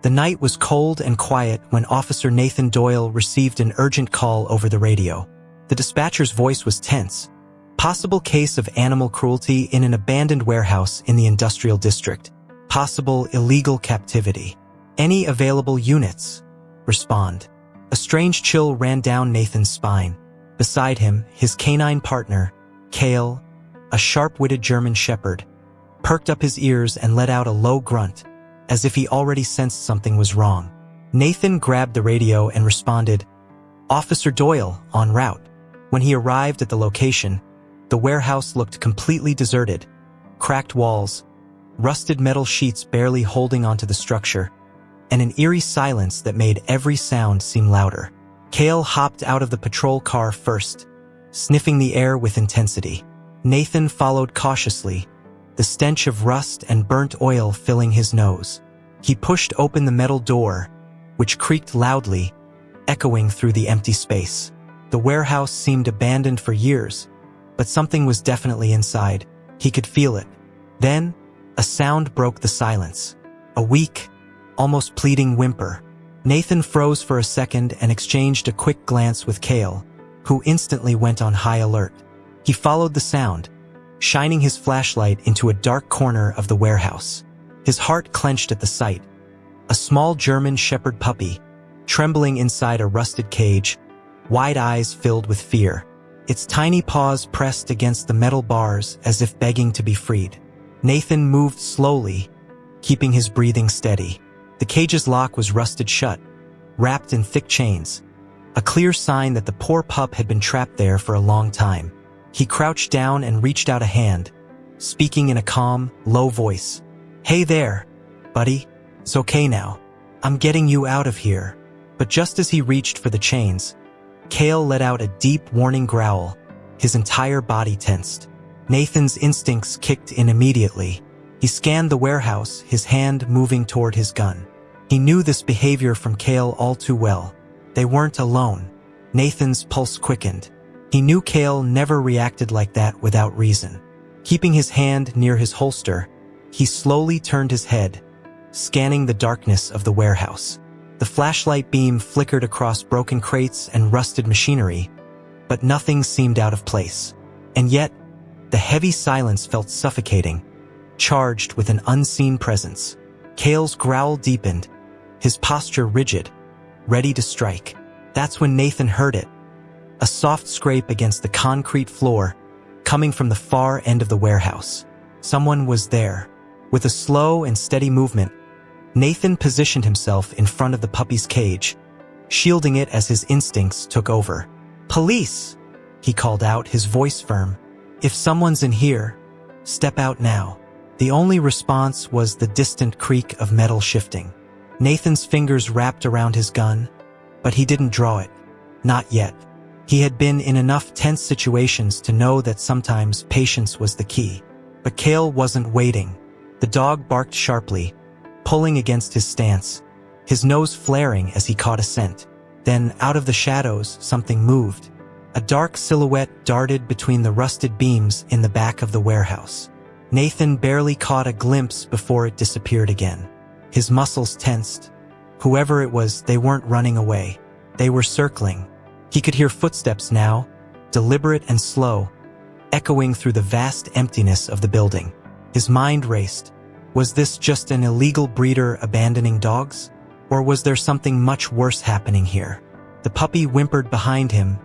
The night was cold and quiet when Officer Nathan Doyle received an urgent call over the radio. The dispatcher's voice was tense. Possible case of animal cruelty in an abandoned warehouse in the industrial district. Possible illegal captivity. Any available units? Respond. A strange chill ran down Nathan's spine. Beside him, his canine partner, Kael, a sharp-witted German shepherd, perked up his ears and let out a low grunt, as if he already sensed something was wrong. Nathan grabbed the radio and responded, "Officer Doyle, en route." When he arrived at the location, the warehouse looked completely deserted. Cracked walls, rusted metal sheets barely holding onto the structure, and an eerie silence that made every sound seem louder. Kael hopped out of the patrol car first, sniffing the air with intensity. Nathan followed cautiously, the stench of rust and burnt oil filling his nose. He pushed open the metal door, which creaked loudly, echoing through the empty space. The warehouse seemed abandoned for years, but something was definitely inside. He could feel it. Then, a sound broke the silence. A weak, almost pleading whimper. Nathan froze for a second and exchanged a quick glance with Kael, who instantly went on high alert. He followed the sound, shining his flashlight into a dark corner of the warehouse. His heart clenched at the sight. A small German shepherd puppy, trembling inside a rusted cage, wide eyes filled with fear. Its tiny paws pressed against the metal bars as if begging to be freed. Nathan moved slowly, keeping his breathing steady. The cage's lock was rusted shut, wrapped in thick chains, a clear sign that the poor pup had been trapped there for a long time. He crouched down and reached out a hand, speaking in a calm, low voice. "Hey there, buddy. It's okay now. I'm getting you out of here." But just as he reached for the chains, Kael let out a deep, warning growl, his entire body tensed. Nathan's instincts kicked in immediately. He scanned the warehouse, his hand moving toward his gun. He knew this behavior from Kael all too well. They weren't alone. Nathan's pulse quickened. He knew Kael never reacted like that without reason. Keeping his hand near his holster, he slowly turned his head, scanning the darkness of the warehouse. The flashlight beam flickered across broken crates and rusted machinery, but nothing seemed out of place. And yet, the heavy silence felt suffocating, charged with an unseen presence. Kael's growl deepened, his posture rigid, ready to strike. That's when Nathan heard it. A soft scrape against the concrete floor, coming from the far end of the warehouse. Someone was there. With a slow and steady movement, Nathan positioned himself in front of the puppy's cage, shielding it as his instincts took over. "Police!" he called out, his voice firm. "If someone's in here, step out now." The only response was the distant creak of metal shifting. Nathan's fingers wrapped around his gun, but he didn't draw it. Not yet. He had been in enough tense situations to know that sometimes patience was the key. But Kael wasn't waiting. The dog barked sharply, pulling against his stance, his nose flaring as he caught a scent. Then, out of the shadows, something moved. A dark silhouette darted between the rusted beams in the back of the warehouse. Nathan barely caught a glimpse before it disappeared again. His muscles tensed. Whoever it was, they weren't running away. They were circling. He could hear footsteps now, deliberate and slow, echoing through the vast emptiness of the building. His mind raced. Was this just an illegal breeder abandoning dogs? Or was there something much worse happening here? The puppy whimpered behind him,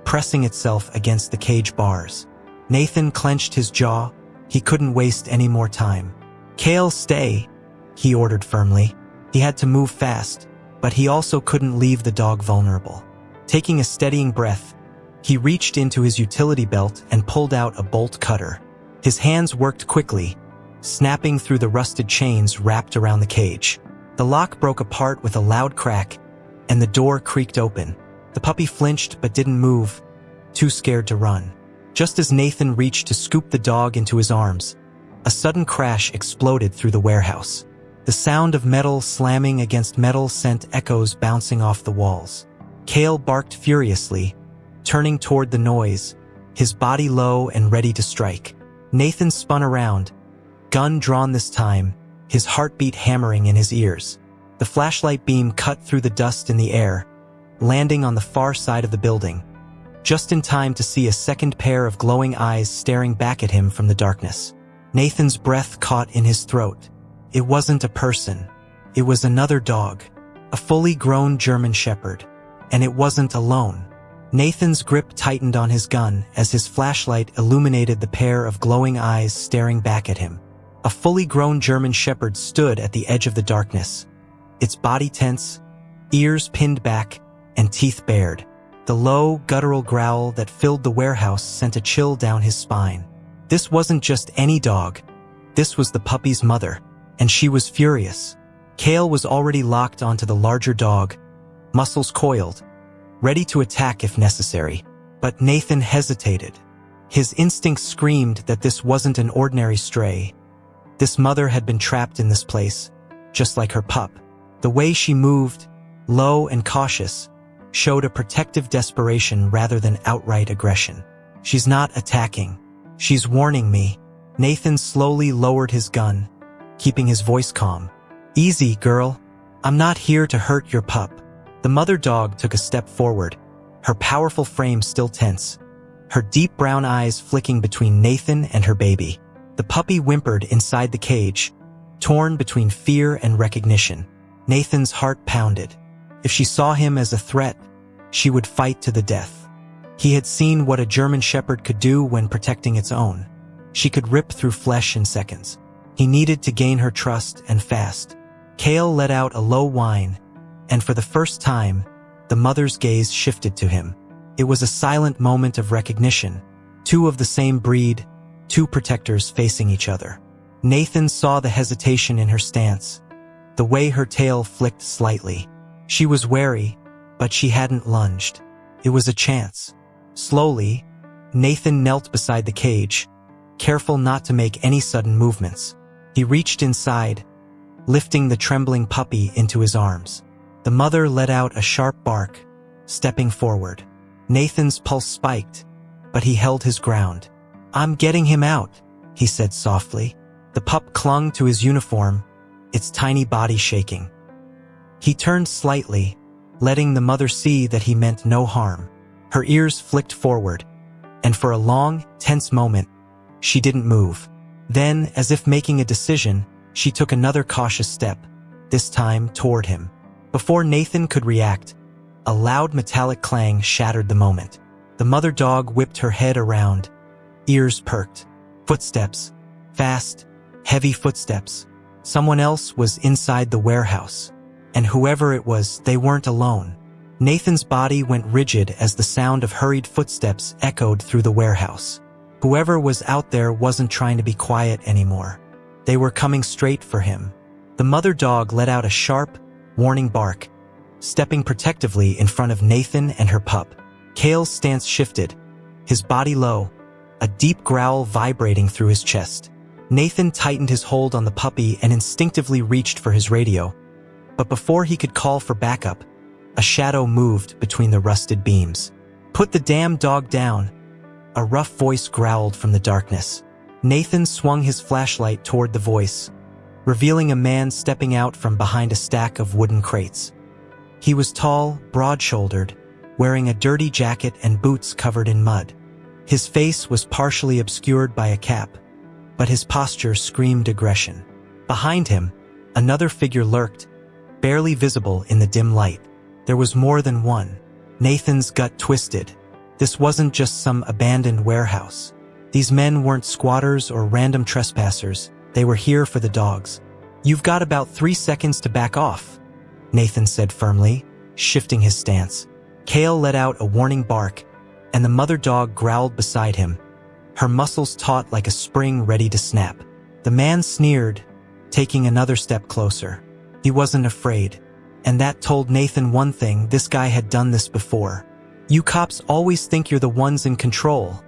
pressing itself against the cage bars. Nathan clenched his jaw. He couldn't waste any more time. "Kael, stay," he ordered firmly. He had to move fast, but he also couldn't leave the dog vulnerable. Taking a steadying breath, he reached into his utility belt and pulled out a bolt cutter. His hands worked quickly, snapping through the rusted chains wrapped around the cage. The lock broke apart with a loud crack, and the door creaked open. The puppy flinched but didn't move, too scared to run. Just as Nathan reached to scoop the dog into his arms, a sudden crash exploded through the warehouse. The sound of metal slamming against metal sent echoes bouncing off the walls. Kael barked furiously, turning toward the noise, his body low and ready to strike. Nathan spun around, gun drawn this time, his heartbeat hammering in his ears. The flashlight beam cut through the dust in the air, landing on the far side of the building, just in time to see a second pair of glowing eyes staring back at him from the darkness. Nathan's breath caught in his throat. It wasn't a person. It was another dog, a fully grown German Shepherd, and it wasn't alone. Nathan's grip tightened on his gun as his flashlight illuminated the pair of glowing eyes staring back at him. A fully grown German Shepherd stood at the edge of the darkness, its body tense, ears pinned back, and teeth bared. The low, guttural growl that filled the warehouse sent a chill down his spine. This wasn't just any dog. This was the puppy's mother, and she was furious. Kael was already locked onto the larger dog, muscles coiled, ready to attack if necessary. But Nathan hesitated. His instincts screamed that this wasn't an ordinary stray. This mother had been trapped in this place, just like her pup. The way she moved, low and cautious, showed a protective desperation rather than outright aggression. She's not attacking. She's warning me. Nathan slowly lowered his gun, keeping his voice calm. Easy, girl. I'm not here to hurt your pup. The mother dog took a step forward, her powerful frame still tense, her deep brown eyes flicking between Nathan and her baby. The puppy whimpered inside the cage, torn between fear and recognition. Nathan's heart pounded. If she saw him as a threat, she would fight to the death. He had seen what a German Shepherd could do when protecting its own. She could rip through flesh in seconds. He needed to gain her trust, and fast. Kael let out a low whine, and for the first time, the mother's gaze shifted to him. It was a silent moment of recognition. Two of the same breed, two protectors facing each other. Nathan saw the hesitation in her stance, the way her tail flicked slightly. She was wary, but she hadn't lunged. It was a chance. Slowly, Nathan knelt beside the cage, careful not to make any sudden movements. He reached inside, lifting the trembling puppy into his arms. The mother let out a sharp bark, stepping forward. Nathan's pulse spiked, but he held his ground. "I'm getting him out," he said softly. The pup clung to his uniform, its tiny body shaking. He turned slightly, letting the mother see that he meant no harm. Her ears flicked forward, and for a long, tense moment, she didn't move. Then, as if making a decision, she took another cautious step, this time toward him. Before Nathan could react, a loud metallic clang shattered the moment. The mother dog whipped her head around, ears perked. Footsteps. Fast, heavy footsteps. Someone else was inside the warehouse. And whoever it was, they weren't alone. Nathan's body went rigid as the sound of hurried footsteps echoed through the warehouse. Whoever was out there wasn't trying to be quiet anymore. They were coming straight for him. The mother dog let out a sharp, warning bark, stepping protectively in front of Nathan and her pup. Kael's stance shifted, his body low, a deep growl vibrating through his chest. Nathan tightened his hold on the puppy and instinctively reached for his radio. But before he could call for backup, a shadow moved between the rusted beams. "Put the damn dog down," a rough voice growled from the darkness. Nathan swung his flashlight toward the voice, revealing a man stepping out from behind a stack of wooden crates. He was tall, broad-shouldered, wearing a dirty jacket and boots covered in mud. His face was partially obscured by a cap, but his posture screamed aggression. Behind him, another figure lurked, barely visible in the dim light. There was more than one. Nathan's gut twisted. This wasn't just some abandoned warehouse. These men weren't squatters or random trespassers. They were here for the dogs. "You've got about 3 seconds to back off," Nathan said firmly, shifting his stance. Kael let out a warning bark, and the mother dog growled beside him, her muscles taut like a spring ready to snap. The man sneered, taking another step closer. He wasn't afraid, and that told Nathan one thing: this guy had done this before. "You cops always think you're the ones in control,"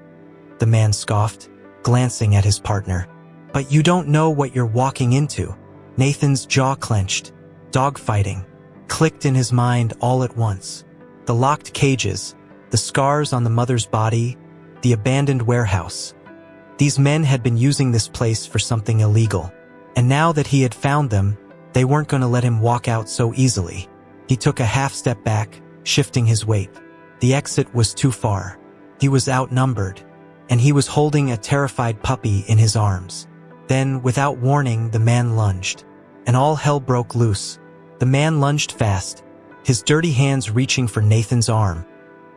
the man scoffed, glancing at his partner. "But you don't know what you're walking into." Nathan's jaw clenched. Dogfighting clicked in his mind all at once. The locked cages, the scars on the mother's body, the abandoned warehouse. These men had been using this place for something illegal, and now that he had found them, They weren't going to let him walk out so easily. He took a half step back, shifting his weight. The exit was too far. He was outnumbered, and he was holding a terrified puppy in his arms. Then, without warning, the man lunged, and all hell broke loose. The man lunged fast, his dirty hands reaching for Nathan's arm.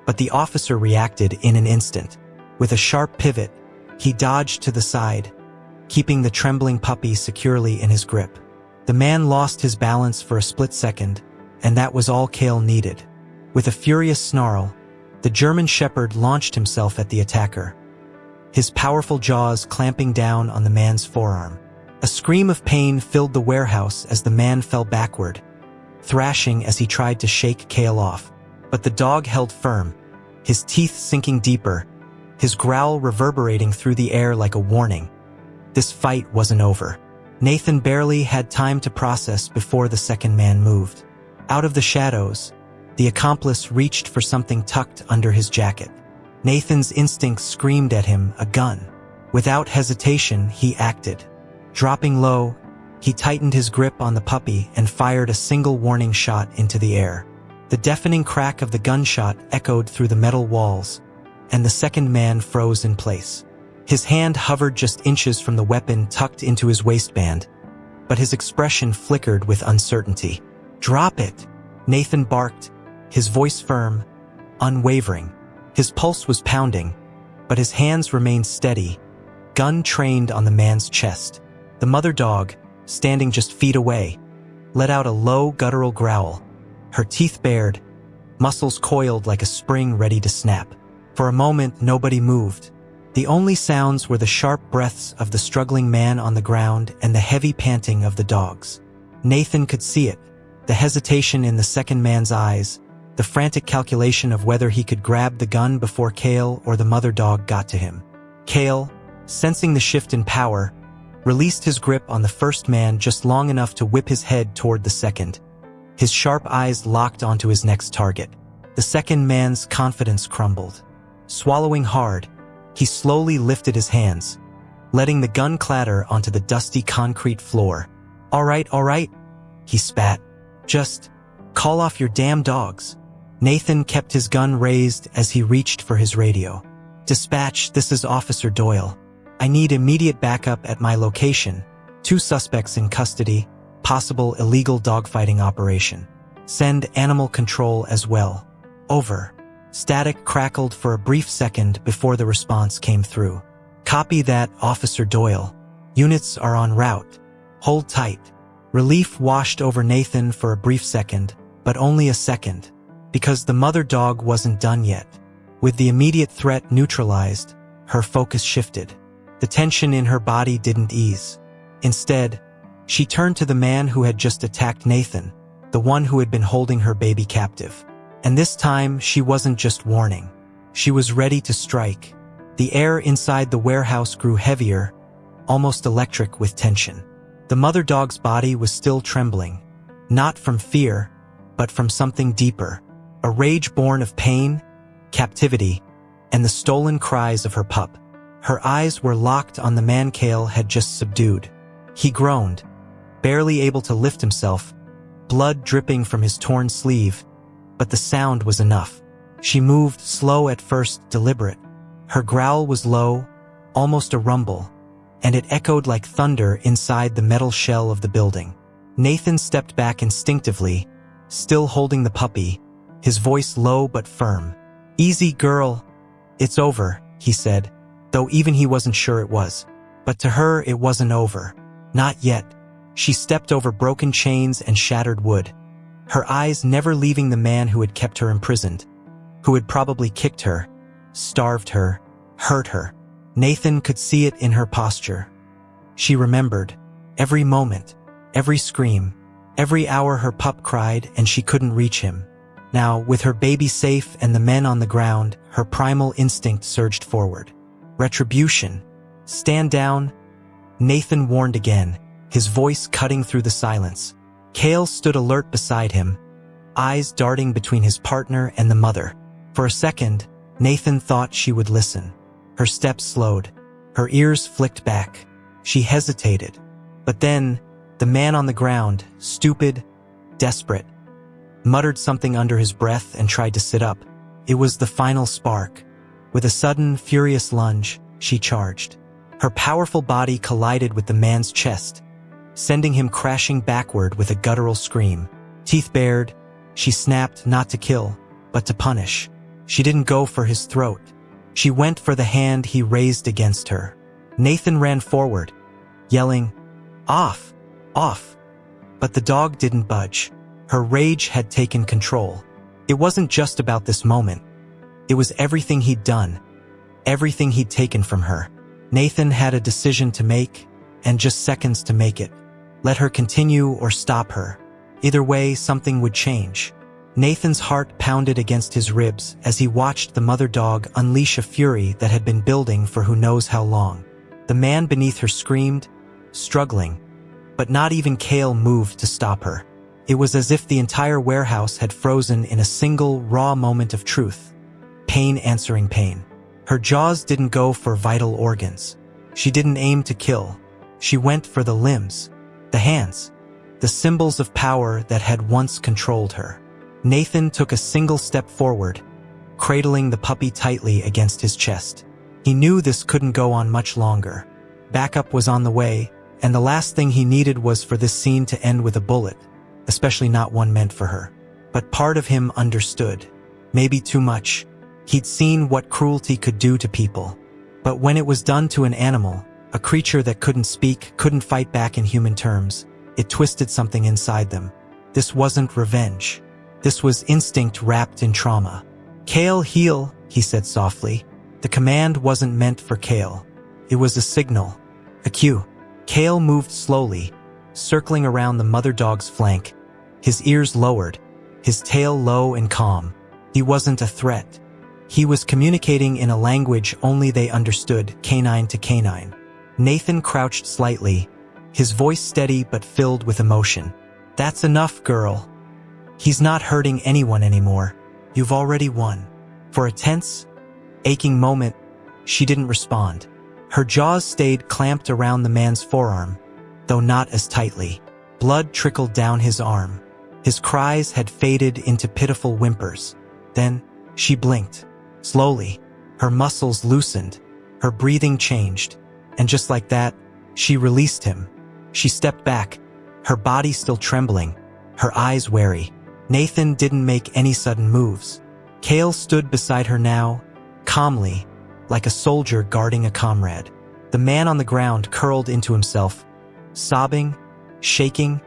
But the officer reacted in an instant. With a sharp pivot, he dodged to the side, keeping the trembling puppy securely in his grip. The man lost his balance for a split second, and that was all Kael needed. With a furious snarl, the German Shepherd launched himself at the attacker, his powerful jaws clamping down on the man's forearm. A scream of pain filled the warehouse as the man fell backward, thrashing as he tried to shake Kael off. But the dog held firm, his teeth sinking deeper, his growl reverberating through the air like a warning. This fight wasn't over. Nathan barely had time to process before the second man moved. Out of the shadows, the accomplice reached for something tucked under his jacket. Nathan's instincts screamed at him, a gun. Without hesitation, he acted. Dropping low, he tightened his grip on the puppy and fired a single warning shot into the air. The deafening crack of the gunshot echoed through the metal walls, and the second man froze in place. His hand hovered just inches from the weapon tucked into his waistband, but his expression flickered with uncertainty. "Drop it!" Nathan barked, his voice firm, unwavering. His pulse was pounding, but his hands remained steady, gun trained on the man's chest. The mother dog, standing just feet away, let out a low, guttural growl, her teeth bared, muscles coiled like a spring ready to snap. For a moment, nobody moved. The only sounds were the sharp breaths of the struggling man on the ground and the heavy panting of the dogs. Nathan could see it, the hesitation in the second man's eyes, the frantic calculation of whether he could grab the gun before Kael or the mother dog got to him. Kael, sensing the shift in power, released his grip on the first man just long enough to whip his head toward the second. His sharp eyes locked onto his next target. The second man's confidence crumbled. Swallowing hard, he slowly lifted his hands, letting the gun clatter onto the dusty concrete floor. All right, he spat. "Just call off your damn dogs." Nathan kept his gun raised as he reached for his radio. "Dispatch, this is Officer Doyle. I need immediate backup at my location. 2 suspects in custody, possible illegal dogfighting operation. Send animal control as well. Over." Static crackled for a brief second before the response came through. "Copy that, Officer Doyle. Units are en route. Hold tight." Relief washed over Nathan for a brief second, but only a second, because the mother dog wasn't done yet. With the immediate threat neutralized, her focus shifted. The tension in her body didn't ease. Instead, she turned to the man who had just attacked Nathan, the one who had been holding her baby captive. And this time, she wasn't just warning. She was ready to strike. The air inside the warehouse grew heavier, almost electric with tension. The mother dog's body was still trembling, not from fear, but from something deeper. A rage born of pain, captivity, and the stolen cries of her pup. Her eyes were locked on the man Kael had just subdued. He groaned, barely able to lift himself, blood dripping from his torn sleeve, but the sound was enough. She moved, slow at first, deliberate. Her growl was low, almost a rumble, and it echoed like thunder inside the metal shell of the building. Nathan stepped back instinctively, still holding the puppy, his voice low but firm. "Easy, girl. It's over," he said, though even he wasn't sure it was. But to her, it wasn't over. Not yet. She stepped over broken chains and shattered wood, her eyes never leaving the man who had kept her imprisoned, who had probably kicked her, starved her, hurt her. Nathan could see it in her posture. She remembered every moment, every scream, every hour her pup cried and she couldn't reach him. Now, with her baby safe and the men on the ground, her primal instinct surged forward. Retribution. "Stand down," Nathan warned again, his voice cutting through the silence. Kael stood alert beside him, eyes darting between his partner and the mother. For a second, Nathan thought she would listen. Her steps slowed, her ears flicked back. She hesitated. But then, The man on the ground, stupid, desperate, muttered something under his breath and tried to sit up. It was the final spark. With a sudden, furious lunge, she charged. Her powerful body collided with the man's chest, sending him crashing backward with a guttural scream. Teeth bared, she snapped not to kill, but to punish. She didn't go for his throat. She went for the hand he raised against her. Nathan ran forward, yelling, "Off! Off!" But the dog didn't budge. Her rage had taken control. It wasn't just about this moment. It was everything he'd done, everything he'd taken from her. Nathan had a decision to make, and just seconds to make it. Let her continue or stop her. Either way, something would change. Nathan's heart pounded against his ribs as he watched the mother dog unleash a fury that had been building for who knows how long. The man beneath her screamed, struggling, but not even Kael moved to stop her. It was as if the entire warehouse had frozen in a single, raw moment of truth. Pain answering pain. Her jaws didn't go for vital organs. She didn't aim to kill. She went for the limbs, the hands, the symbols of power that had once controlled her. Nathan took a single step forward, cradling the puppy tightly against his chest. He knew this couldn't go on much longer. Backup was on the way, and the last thing he needed was for this scene to end with a bullet, especially not one meant for her. But part of him understood. Maybe too much. He'd seen what cruelty could do to people. But when it was done to an animal, a creature that couldn't speak, couldn't fight back in human terms, it twisted something inside them. This wasn't revenge. This was instinct wrapped in trauma. "Kael, heel," he said softly. The command wasn't meant for Kael. It was a signal, a cue. Kael moved slowly, circling around the mother dog's flank, his ears lowered, his tail low and calm. He wasn't a threat. He was communicating in a language only they understood, canine to canine. Nathan crouched slightly, his voice steady but filled with emotion. "That's enough, girl. He's not hurting anyone anymore. You've already won." For a tense, aching moment, she didn't respond. Her jaws stayed clamped around the man's forearm, though not as tightly. Blood trickled down his arm. His cries had faded into pitiful whimpers. Then, she blinked. Slowly, her muscles loosened, her breathing changed, and just like that, she released him. She stepped back, her body still trembling, her eyes wary. Nathan didn't make any sudden moves. Kael stood beside her now, calmly, like a soldier guarding a comrade. The man on the ground curled into himself, sobbing, shaking,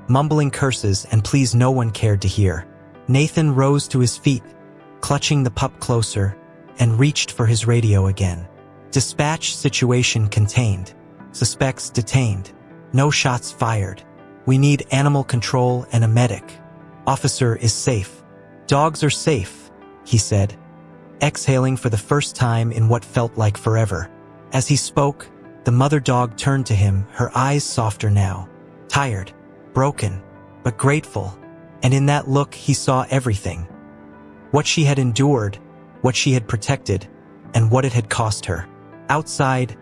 mumbling curses and pleas no one cared to hear. Nathan rose to his feet, clutching the pup closer, and reached for his radio again. "Dispatch, situation contained. Suspects detained. No shots fired. We need animal control and a medic. Officer is safe. Dogs are safe," he said, exhaling for the first time in what felt like forever. As he spoke, the mother dog turned to him, her eyes softer now. Tired, broken, but grateful. And in that look he saw everything. What she had endured, what she had protected, and what it had cost her. Outside,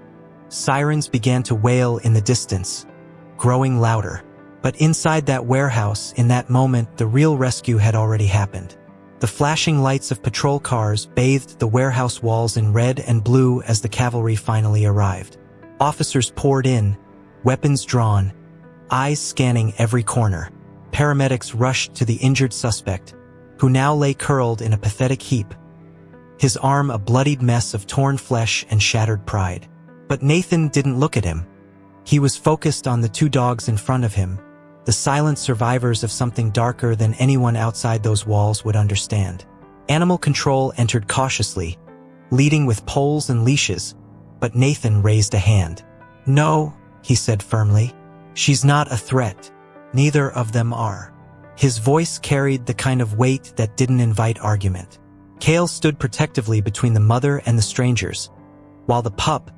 sirens began to wail in the distance, growing louder. But inside that warehouse, in that moment, the real rescue had already happened. The flashing lights of patrol cars bathed the warehouse walls in red and blue as the cavalry finally arrived. Officers poured in, weapons drawn, eyes scanning every corner. Paramedics rushed to the injured suspect, who now lay curled in a pathetic heap, his arm a bloodied mess of torn flesh and shattered pride. But Nathan didn't look at him. He was focused on the two dogs in front of him, the silent survivors of something darker than anyone outside those walls would understand. Animal control entered cautiously, leading with poles and leashes, but Nathan raised a hand. "No," he said firmly. "She's not a threat. Neither of them are." His voice carried the kind of weight that didn't invite argument. Kael stood protectively between the mother and the strangers, while the pup,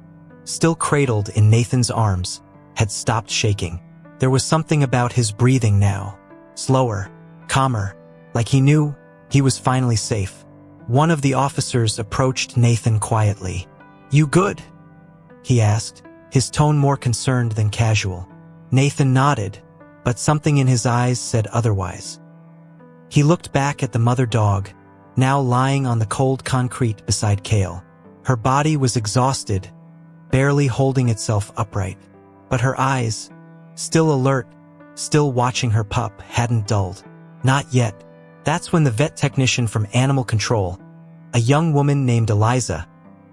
still cradled in Nathan's arms, had stopped shaking. There was something about his breathing now, slower, calmer, like he knew he was finally safe. One of the officers approached Nathan quietly. "You good?" he asked, his tone more concerned than casual. Nathan nodded, but something in his eyes said otherwise. He looked back at the mother dog, now lying on the cold concrete beside Kael. Her body was exhausted, barely holding itself upright. But her eyes, still alert, still watching her pup, hadn't dulled. Not yet. That's when the vet technician from Animal Control, a young woman named Eliza,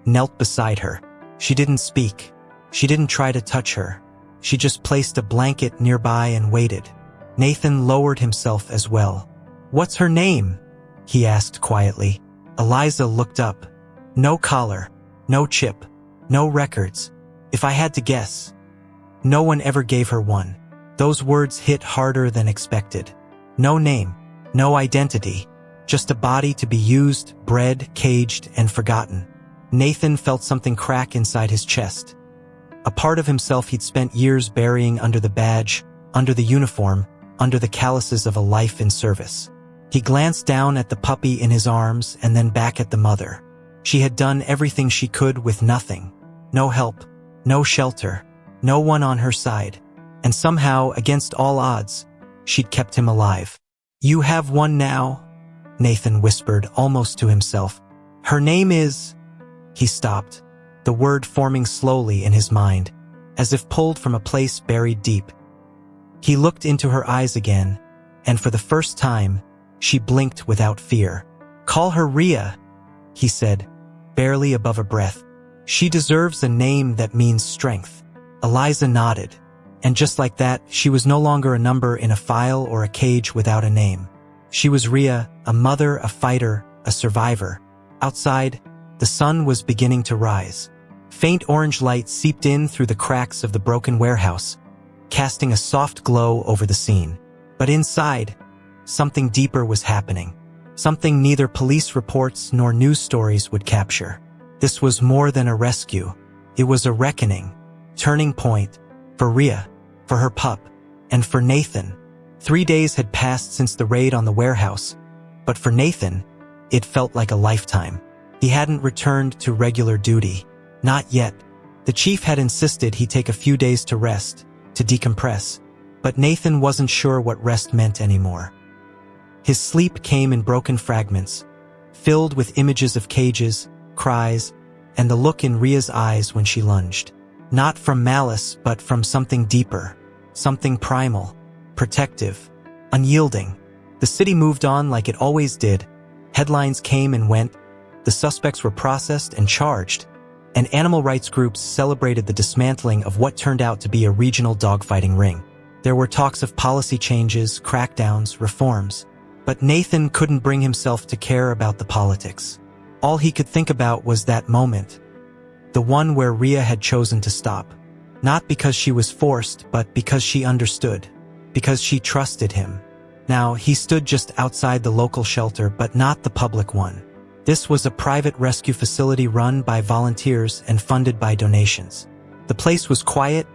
knelt beside her. She didn't speak. She didn't try to touch her. She just placed a blanket nearby and waited. Nathan lowered himself as well. "What's her name?" he asked quietly. Eliza looked up. No collar, no chip, no records. If I had to guess, no one ever gave her one. Those words hit harder than expected. No name, no identity, just a body to be used, bred, caged, and forgotten. Nathan felt something crack inside his chest. A part of himself he'd spent years burying under the badge, under the uniform, under the calluses of a life in service. He glanced down at the puppy in his arms and then back at the mother. She had done everything she could with nothing. No help, no shelter, no one on her side. And somehow, against all odds, she'd kept him alive. "You have one now," Nathan whispered almost to himself. "Her name is—" He stopped, the word forming slowly in his mind, as if pulled from a place buried deep. He looked into her eyes again, and for the first time, she blinked without fear. "Call her Rhea," he said, barely above a breath. "She deserves a name that means strength." Eliza nodded, and just like that, she was no longer a number in a file or a cage without a name. She was Rhea, a mother, a fighter, a survivor. Outside, the sun was beginning to rise. Faint orange light seeped in through the cracks of the broken warehouse, casting a soft glow over the scene. But inside, something deeper was happening. Something neither police reports nor news stories would capture. This was more than a rescue. It was a reckoning, turning point, for Rhea, for her pup, and for Nathan. 3 days had passed since the raid on the warehouse, but for Nathan, it felt like a lifetime. He hadn't returned to regular duty. Not yet. The chief had insisted he take a few days to rest, to decompress, but Nathan wasn't sure what rest meant anymore. His sleep came in broken fragments, filled with images of cages, cries, and the look in Rhea's eyes when she lunged. Not from malice, but from something deeper, something primal, protective, unyielding. The city moved on like it always did. Headlines came and went, the suspects were processed and charged, and animal rights groups celebrated the dismantling of what turned out to be a regional dogfighting ring. There were talks of policy changes, crackdowns, reforms. But Nathan couldn't bring himself to care about the politics. All he could think about was that moment, the one where Rhea had chosen to stop. Not because she was forced, but because she understood, because she trusted him. Now, he stood just outside the local shelter, but not the public one. This was a private rescue facility run by volunteers and funded by donations. The place was quiet,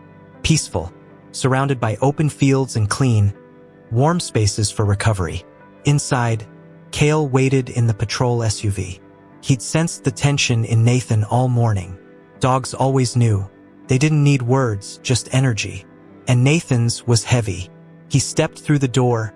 peaceful, surrounded by open fields and clean, warm spaces for recovery. Inside, Kael waited in the patrol SUV. He'd sensed the tension in Nathan all morning. Dogs always knew. They didn't need words, just energy. And Nathan's was heavy. He stepped through the door,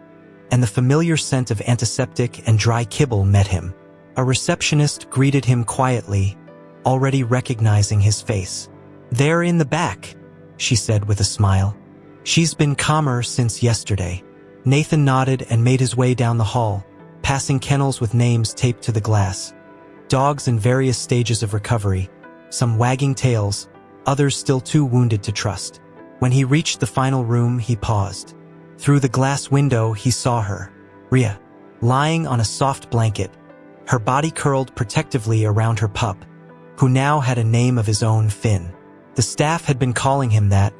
and the familiar scent of antiseptic and dry kibble met him. A receptionist greeted him quietly, already recognizing his face. "There in the back," she said with a smile. "She's been calmer since yesterday." Nathan nodded and made his way down the hall, passing kennels with names taped to the glass. Dogs in various stages of recovery, some wagging tails, others still too wounded to trust. When he reached the final room, he paused. Through the glass window, he saw her, Rhea, lying on a soft blanket, her body curled protectively around her pup, who now had a name of his own, Finn. The staff had been calling him that,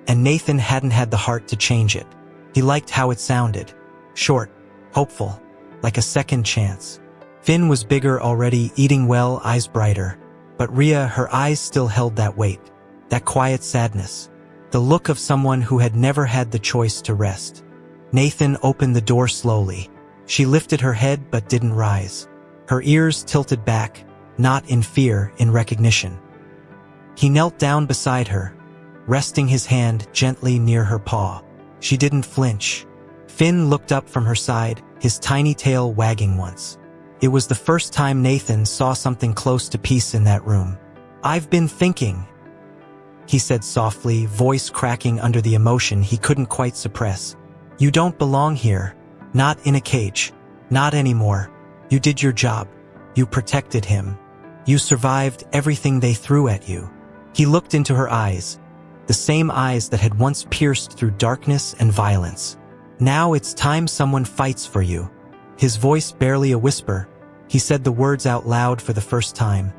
and Nathan hadn't had the heart to change it. He liked how it sounded. Short, hopeful, like a second chance. Finn was bigger already, eating well, eyes brighter. But Rhea, her eyes still held that weight, that quiet sadness, the look of someone who had never had the choice to rest. Nathan opened the door slowly. She lifted her head but didn't rise. Her ears tilted back, not in fear, in recognition. He knelt down beside her, resting his hand gently near her paw. She didn't flinch. Finn looked up from her side, his tiny tail wagging once. It was the first time Nathan saw something close to peace in that room. "I've been thinking," he said softly, voice cracking under the emotion he couldn't quite suppress. "You don't belong here. Not in a cage. Not anymore. You did your job. You protected him. You survived everything they threw at you." He looked into her eyes, the same eyes that had once pierced through darkness and violence. "Now it's time someone fights for you." His voice barely a whisper, he said the words out loud for the first time,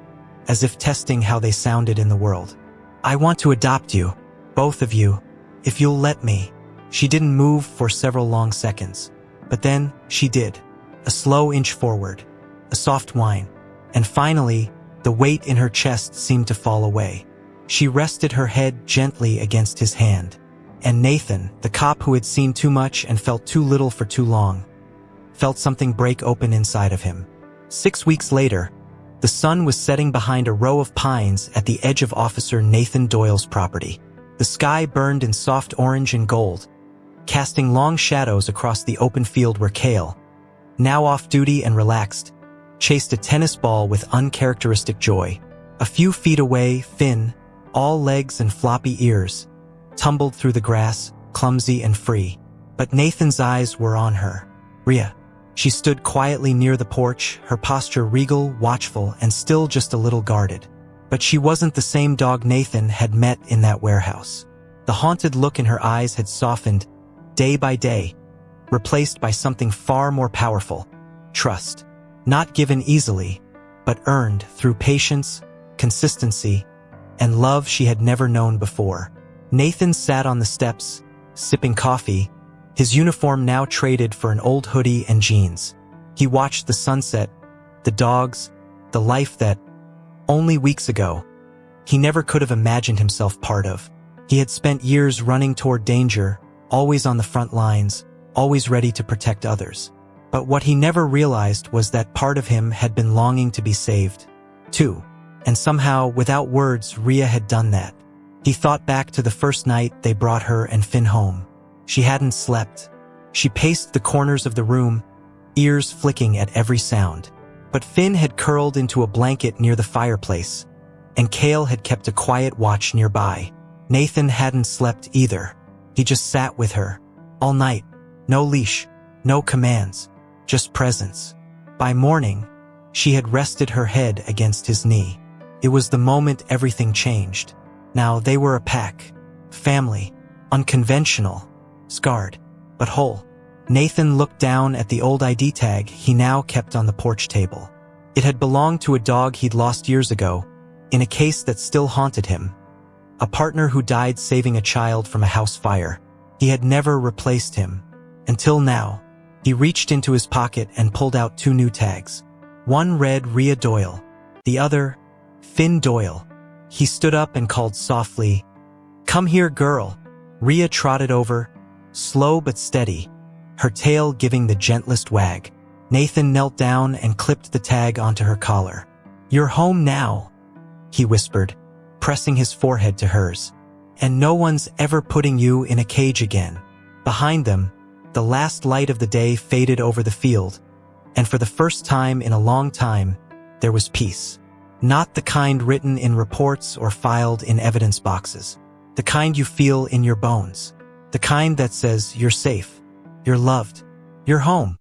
as if testing how they sounded in the world. "I want to adopt you, both of you, if you'll let me." She didn't move for several long seconds, but then she did. A slow inch forward, a soft whine, and finally, the weight in her chest seemed to fall away. She rested her head gently against his hand, and Nathan, the cop who had seen too much and felt too little for too long, felt something break open inside of him. 6 weeks later, the sun was setting behind a row of pines at the edge of Officer Nathan Doyle's property. The sky burned in soft orange and gold, casting long shadows across the open field where Kael, now off duty and relaxed, chased a tennis ball with uncharacteristic joy. A few feet away, Finn, all legs and floppy ears, tumbled through the grass, clumsy and free. But Nathan's eyes were on her. Rhea. She stood quietly near the porch, her posture regal, watchful, and still just a little guarded. But she wasn't the same dog Nathan had met in that warehouse. The haunted look in her eyes had softened, day by day, replaced by something far more powerful: trust. Not given easily, but earned through patience, consistency, and love she had never known before. Nathan sat on the steps, sipping coffee, his uniform now traded for an old hoodie and jeans. He watched the sunset, the dogs, the life that, only weeks ago, he never could have imagined himself part of. He had spent years running toward danger, always on the front lines, always ready to protect others. But what he never realized was that part of him had been longing to be saved, too. And somehow, without words, Rhea had done that. He thought back to the first night they brought her and Finn home. She hadn't slept. She paced the corners of the room, ears flicking at every sound. But Finn had curled into a blanket near the fireplace, and Kael had kept a quiet watch nearby. Nathan hadn't slept either. He just sat with her, all night. No leash, no commands, just presence. By morning, she had rested her head against his knee. It was the moment everything changed. Now they were a pack. Family. Unconventional. Scarred. But whole. Nathan looked down at the old ID tag he now kept on the porch table. It had belonged to a dog he'd lost years ago, in a case that still haunted him. A partner who died saving a child from a house fire. He had never replaced him. Until now. He reached into his pocket and pulled out 2 new tags. One read Rhea Doyle. The other, Finn Doyle. He stood up and called softly, "Come here, girl." Rhea trotted over, slow but steady, her tail giving the gentlest wag. Nathan knelt down and clipped the tag onto her collar. "You're home now," he whispered, pressing his forehead to hers. "And no one's ever putting you in a cage again." Behind them, the last light of the day faded over the field, and for the first time in a long time, there was peace. Not the kind written in reports or filed in evidence boxes. The kind you feel in your bones. The kind that says you're safe, you're loved, you're home.